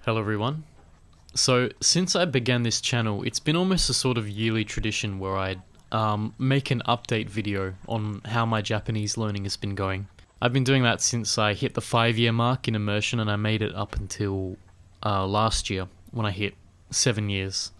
Hello everyone. So since I began this channel, it's been almost a sort of yearly tradition where I'd make an update video on how my Japanese learning has been going. I've been doing that since I hit the 5-year mark in Immersion, and I made it up until last year when I hit 7 years.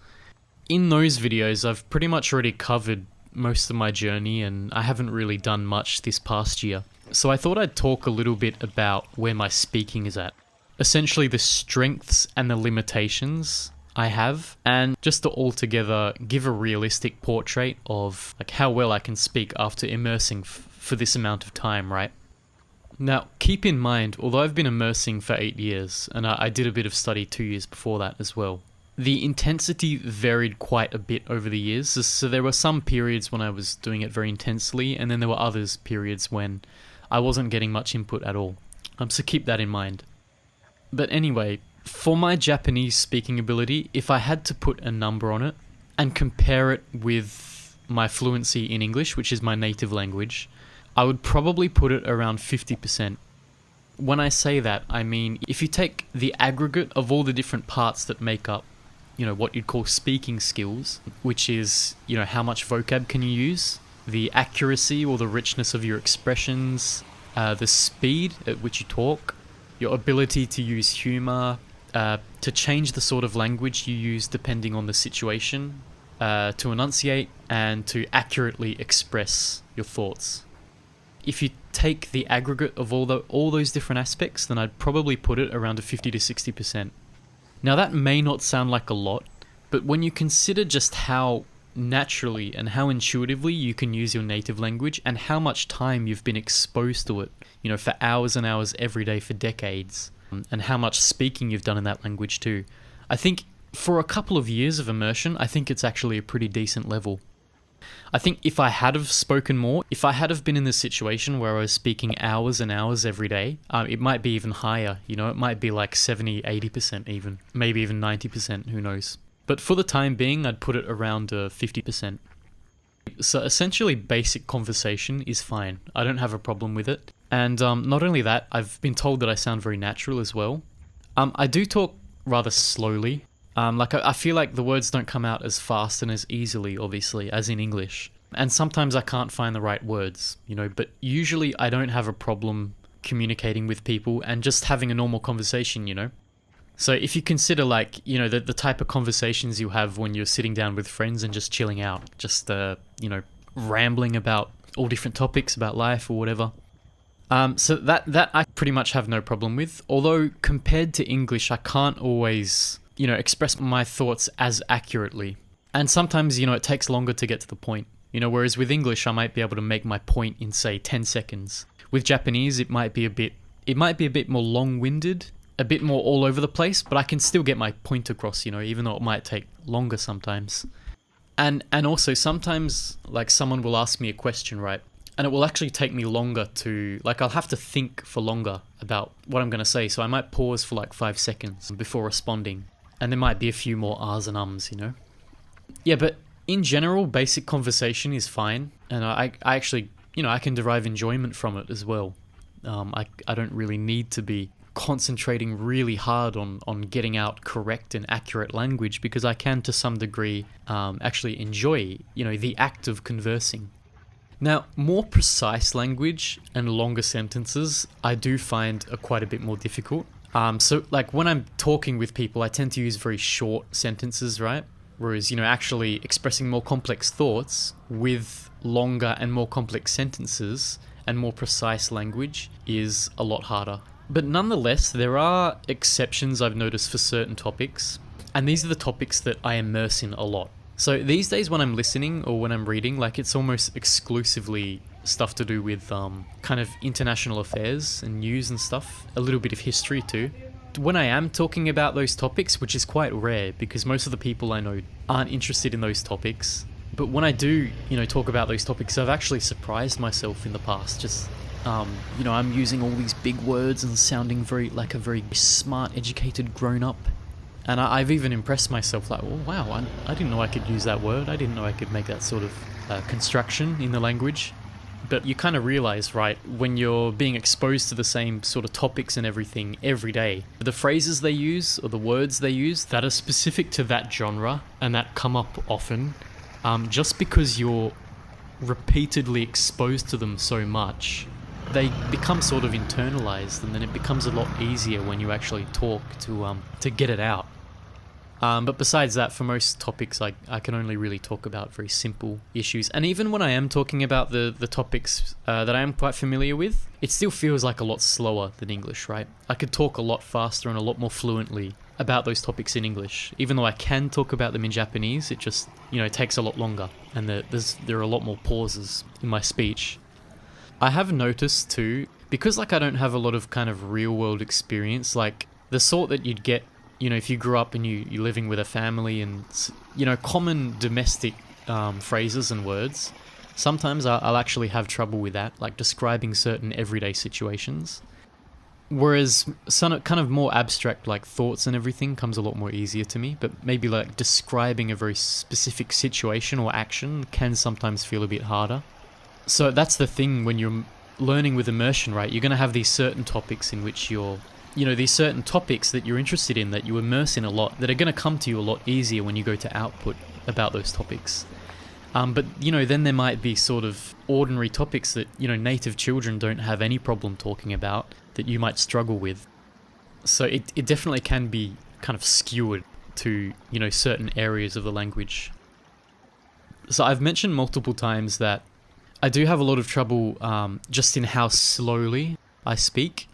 In those videos, I've pretty much already covered most of my journey, and I haven't really done much this past year. So I thought I'd talk a little bit about where my speaking is at. Essentially the strengths and the limitations I have, and just to altogether give a realistic portrait of like how well I can speak after immersing for this amount of time, right? Now, keep in mind, although I've been immersing for 8 years, and I did a bit of study 2 years before that as well, the intensity varied quite a bit over the years. So there were some periods when I was doing it very intensely, and then there were others periods when I wasn't getting much input at all. So keep that in mind. But anyway, for my Japanese speaking ability, if I had to put a number on it and compare it with my fluency in English, which is my native language, I would probably put it around 50%. When I say that, I mean, if you take the aggregate of all the different parts that make up, what you'd call speaking skills, which is, how much vocab can you use, the accuracy or the richness of your expressions, the speed at which you talk, your ability to use humor, to change the sort of language you use depending on the situation, to enunciate, and to accurately express your thoughts. If you take the aggregate of all those different aspects, then I'd probably put it around a 50 to 60%. Now that may not sound like a lot, but when you consider just how naturally and how intuitively you can use your native language and how much time you've been exposed to it, for hours and hours every day for decades, and how much speaking you've done in that language too. I think for a couple of years of immersion, I think it's actually a pretty decent level. I think if I had have spoken more, if I had have been in this situation where I was speaking hours and hours every day, it might be even higher, it might be like 70, 80% even, maybe even 90%, who knows. But for the time being, I'd put it around 50%. So essentially basic conversation is fine. I don't have a problem with it. And not only that, I've been told that I sound very natural as well. I do talk rather slowly. I feel like the words don't come out as fast and as easily, obviously, as in English. And sometimes I can't find the right words, but usually I don't have a problem communicating with people and just having a normal conversation, So if you consider the type of conversations you have when you're sitting down with friends and just chilling out, just, rambling about all different topics about life or whatever. So that I pretty much have no problem with, although compared to English, I can't always, express my thoughts as accurately. And sometimes, it takes longer to get to the point, whereas with English, I might be able to make my point in, say, 10 seconds. With Japanese, it might be a bit more long-winded, a bit more all over the place, but I can still get my point across, even though it might take longer sometimes. And also sometimes, someone will ask me a question, right? And it will actually take me longer to, I'll have to think for longer about what I'm going to say. So I might pause for 5 seconds before responding. And there might be a few more ahs and ums, Yeah, but in general, basic conversation is fine. And I actually, I can derive enjoyment from it as well. I don't really need to be concentrating really hard on getting out correct and accurate language, because I can to some degree actually enjoy, the act of conversing. Now, more precise language and longer sentences I do find are quite a bit more difficult. So when I'm talking with people, I tend to use very short sentences, right? Whereas, actually expressing more complex thoughts with longer and more complex sentences and more precise language is a lot harder. But nonetheless, there are exceptions I've noticed for certain topics, and these are the topics that I immerse in a lot. So these days when I'm listening or when I'm reading, it's almost exclusively stuff to do with kind of international affairs and news and stuff, a little bit of history too. When I am talking about those topics, which is quite rare because most of the people I know aren't interested in those topics, but when I do, talk about those topics, I've actually surprised myself in the past. Just I'm using all these big words and sounding like a very smart, educated grown-up. And I've even impressed myself, wow, I didn't know I could use that word. I didn't know I could make that sort of construction in the language. But you kind of realize, right, when you're being exposed to the same sort of topics and everything every day, the phrases they use or the words they use that are specific to that genre and that come up often, just because you're repeatedly exposed to them so much, they become sort of internalized, and then it becomes a lot easier when you actually talk to get it out. But besides that, for most topics, I can only really talk about very simple issues. And even when I am talking about the topics that I am quite familiar with, it still feels like a lot slower than English, right? I could talk a lot faster and a lot more fluently about those topics in English. Even though I can talk about them in Japanese, it just, takes a lot longer. And there are a lot more pauses in my speech. I have noticed too, because I don't have a lot of kind of real world experience, like the sort that you'd get, if you grew up and you're living with a family and, common domestic phrases and words, sometimes I'll actually have trouble with that, like describing certain everyday situations. Whereas some kind of more abstract, like thoughts and everything, comes a lot more easier to me, but maybe like describing a very specific situation or action can sometimes feel a bit harder. So that's the thing when you're learning with immersion, right? You're going to have these certain topics in which these certain topics that you're interested in, that you immerse in a lot, that are going to come to you a lot easier when you go to output about those topics. But then there might be sort of ordinary topics that, native children don't have any problem talking about, that you might struggle with. So it definitely can be kind of skewered to, certain areas of the language. So I've mentioned multiple times that I do have a lot of trouble just in how slowly I speak.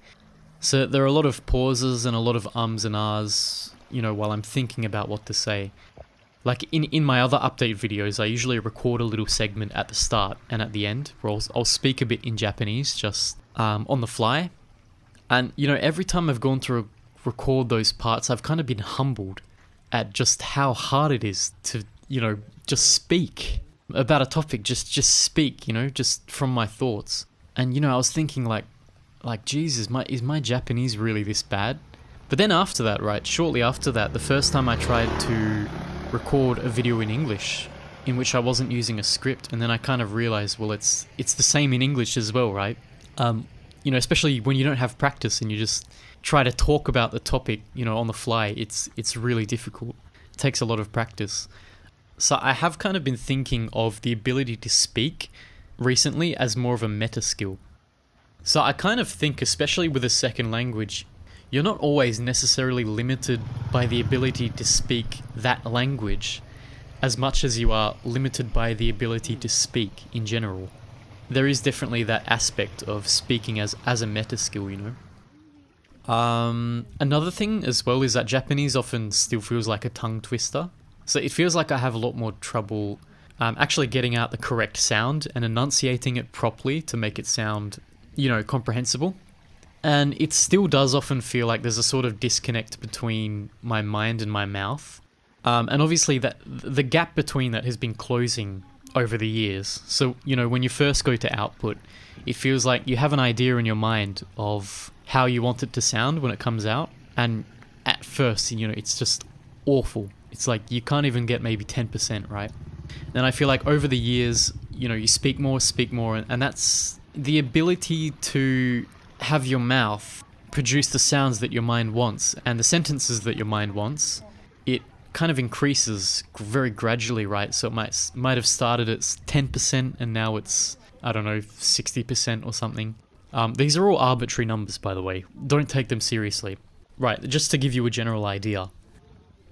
So there are a lot of pauses and a lot of ums and ahs, while I'm thinking about what to say. Like in my other update videos, I usually record a little segment at the start and at the end, where I'll speak a bit in Japanese, just on the fly. And, every time I've gone to record those parts, I've kind of been humbled at just how hard it is to, just speak about a topic, just speak, just from my thoughts. And, I was thinking like, Jesus, is my Japanese really this bad? But then after that, right, shortly after that, the first time I tried to record a video in English in which I wasn't using a script, and then I kind of realized, well, it's the same in English as well, right? Especially when you don't have practice and you just try to talk about the topic, on the fly, it's really difficult. It takes a lot of practice. So I have kind of been thinking of the ability to speak recently as more of a meta skill. So I kind of think, especially with a second language, you're not always necessarily limited by the ability to speak that language as much as you are limited by the ability to speak in general. There is definitely that aspect of speaking as a meta skill, Another thing as well is that Japanese often still feels like a tongue twister. So it feels like I have a lot more trouble actually getting out the correct sound and enunciating it properly to make it sound, comprehensible. And it still does often feel like there's a sort of disconnect between my mind and my mouth. And obviously that the gap between that has been closing over the years. So, when you first go to output, it feels like you have an idea in your mind of how you want it to sound when it comes out. And at first, it's just awful. It's like you can't even get maybe 10%, right? And I feel like over the years, you speak more, and that's the ability to have your mouth produce the sounds that your mind wants and the sentences that your mind wants. It kind of increases very gradually, right? So it might have started at 10% and now it's, 60% or something. These are all arbitrary numbers, by the way. Don't take them seriously. Right, just to give you a general idea.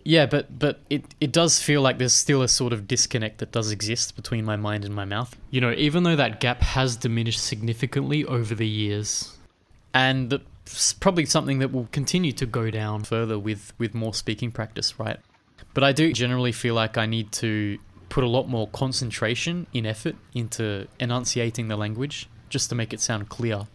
Yeah, but it does feel like there's still a sort of disconnect that does exist between my mind and my mouth. Even though that gap has diminished significantly over the years. And that's probably something that will continue to go down further with more speaking practice, right? But I do generally feel like I need to put a lot more concentration in effort into enunciating the language just to make it sound clear.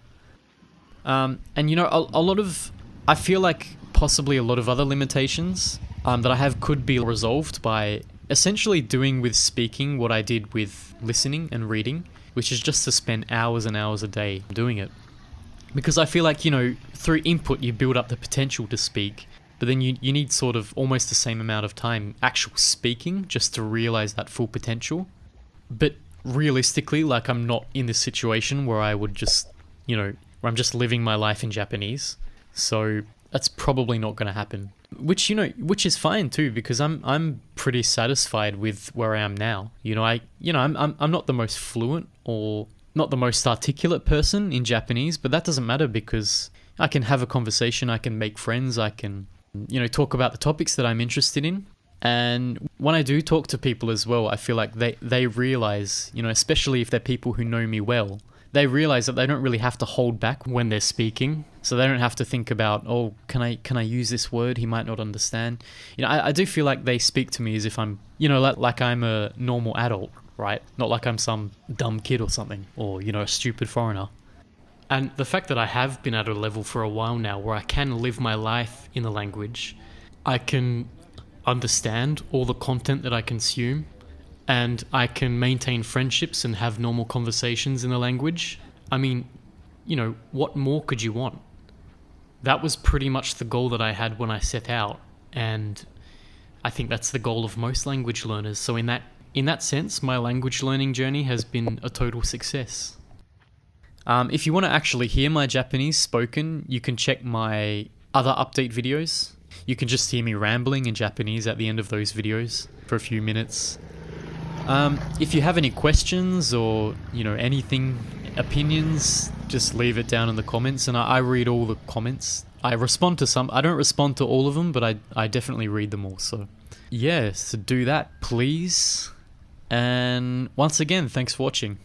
And a lot of, I feel like possibly a lot of other limitations that I have could be resolved by essentially doing with speaking what I did with listening and reading, which is just to spend hours and hours a day doing it. Because I feel like, through input you build up the potential to speak, but then you need sort of almost the same amount of time actual speaking just to realize that full potential. But realistically, like, I'm not in this situation where I would just, where I'm just living my life in Japanese. So that's probably not going to happen. Which is fine too, because I'm pretty satisfied with where I am now. I'm not the most fluent or not the most articulate person in Japanese, but that doesn't matter because I can have a conversation, I can make friends, I can, talk about the topics that I'm interested in. And when I do talk to people as well, I feel like they realize, especially if they're people who know me well, they realize that they don't really have to hold back when they're speaking. So they don't have to think about, oh, can I use this word? He might not understand. I do feel like they speak to me as if I'm, like I'm a normal adult, right? Not like I'm some dumb kid or something, or, a stupid foreigner. And the fact that I have been at a level for a while now where I can live my life in the language, I can understand all the content that I consume, and I can maintain friendships and have normal conversations in the language. I mean, what more could you want? That was pretty much the goal that I had when I set out, and I think that's the goal of most language learners. So in that sense, my language learning journey has been a total success. If you want to actually hear my Japanese spoken, you can check my other update videos. You can just hear me rambling in Japanese at the end of those videos for a few minutes. If you have any questions or, anything, opinions, just leave it down in the comments, and I read all the comments. I respond to some. I don't respond to all of them, but I definitely read them all. So yeah, so do that, please. And once again, thanks for watching.